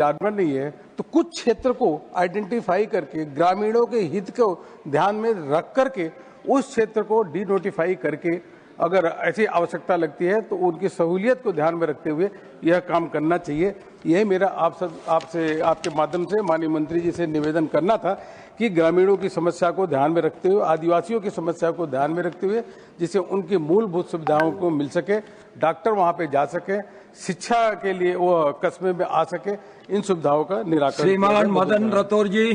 जानवर नहीं है, तो कुछ क्षेत्र को आइडेंटिफाई करके ग्रामीणों के हित को ध्यान में रख करके उस क्षेत्र को डिनोटिफाई करके अगर ऐसी आवश्यकता लगती है तो उनकी सहूलियत को ध्यान में रखते हुए यह काम करना चाहिए। यह मेरा आपसे आपके माध्यम से माननीय मंत्री जी से निवेदन करना था कि ग्रामीणों की समस्या को ध्यान में रखते हुए, आदिवासियों की समस्या को ध्यान में रखते हुए, जिससे उनकी मूलभूत सुविधाओं को मिल सके, डॉक्टर वहां पे जा सके, शिक्षा के लिए वो कस्बे में आ सके, इन सुविधाओं का निराकरण। श्रीमान मदन राठौर जी।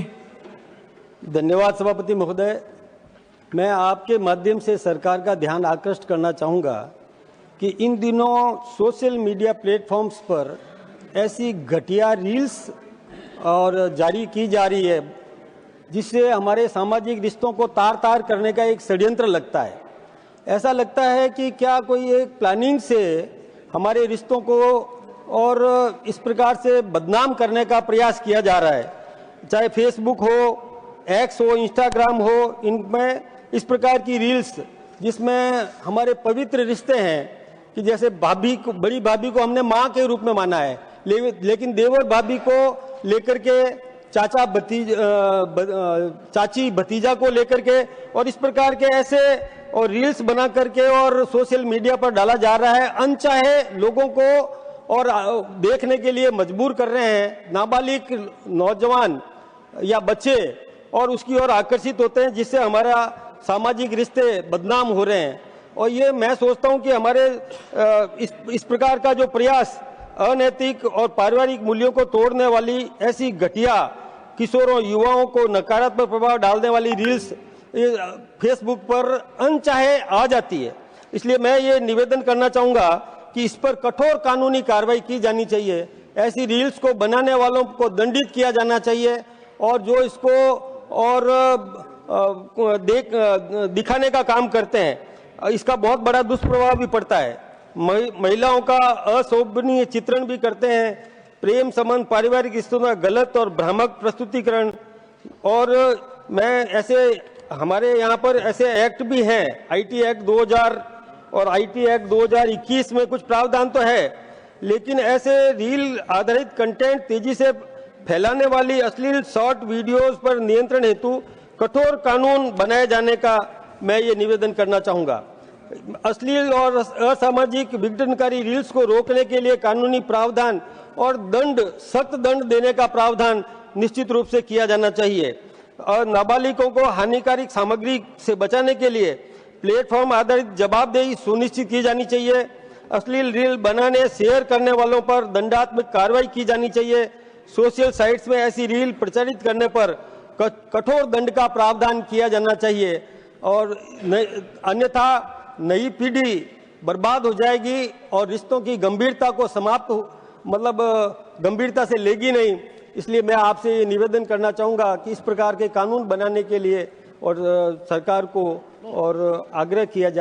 धन्यवाद सभापति महोदय। मैं आपके माध्यम से सरकार का ध्यान आकृष्ट करना चाहूँगा कि इन दिनों सोशल मीडिया प्लेटफॉर्म्स पर ऐसी घटिया रील्स और जारी की जा रही है जिससे हमारे सामाजिक रिश्तों को तार तार करने का एक षड्यंत्र लगता है। ऐसा लगता है कि क्या कोई एक प्लानिंग से हमारे रिश्तों को और इस प्रकार से बदनाम करने का प्रयास किया जा रहा है। चाहे फेसबुक हो, एक्स हो, इंस्टाग्राम हो, इनमें इस प्रकार की रील्स जिसमें हमारे पवित्र रिश्ते हैं कि जैसे भाभी को, बड़ी भाभी को हमने माँ के रूप में माना है, लेकिन देवर भाभी को लेकर के चाची भतीजा को लेकर के और इस प्रकार के ऐसे और रील्स बना करके और सोशल मीडिया पर डाला जा रहा है। अनचाहे लोगों को और देखने के लिए मजबूर कर रहे हैं। नाबालिग नौजवान या बच्चे और उसकी ओर आकर्षित होते हैं, जिससे हमारा सामाजिक रिश्ते बदनाम हो रहे हैं। और ये मैं सोचता हूं कि हमारे इस प्रकार का जो प्रयास अनैतिक और पारिवारिक मूल्यों को तोड़ने वाली ऐसी घटिया किशोरों युवाओं को नकारात्मक प्रभाव डालने वाली रील्स फेसबुक पर अनचाहे आ जाती है। इसलिए मैं ये निवेदन करना चाहूँगा कि इस पर कठोर कानूनी कार्रवाई की जानी चाहिए। ऐसी रील्स को बनाने वालों को दंडित किया जाना चाहिए और जो इसको और दिखाने का काम करते हैं इसका बहुत बड़ा दुष्प्रभाव भी पड़ता है। महिलाओं का अशोभनीय चित्रण भी करते हैं, प्रेम संबंध पारिवारिक रिश्तों का गलत और भ्रामक प्रस्तुतिकरण। और मैं ऐसे हमारे यहाँ पर ऐसे एक्ट भी हैं, आईटी एक्ट 2000 और आईटी एक्ट 2021 में कुछ प्रावधान तो है, लेकिन ऐसे रील आधारित कंटेंट तेजी से फैलाने वाली अश्लील शॉर्ट वीडियोस पर नियंत्रण हेतु कठोर कानून बनाए जाने का मैं ये निवेदन करना चाहूँगा। अश्लील और असामाजिक विघटनकारी रील्स को रोकने के लिए कानूनी प्रावधान और दंड, सख्त दंड देने का प्रावधान निश्चित रूप से किया जाना चाहिए। और नाबालिगों को हानिकारक सामग्री से बचाने के लिए प्लेटफॉर्म आधारित जवाबदेही सुनिश्चित की जानी चाहिए। अश्लील रील बनाने, शेयर करने वालों पर दंडात्मक कार्रवाई की जानी चाहिए। सोशल साइट्स में ऐसी रील प्रचारित करने पर कठोर दंड का प्रावधान किया जाना चाहिए और अन्यथा नई पीढ़ी बर्बाद हो जाएगी और रिश्तों की गंभीरता को गंभीरता से लेगी नहीं। इसलिए मैं आपसे ये निवेदन करना चाहूँगा कि इस प्रकार के कानून बनाने के लिए और सरकार को और आग्रह किया जाए।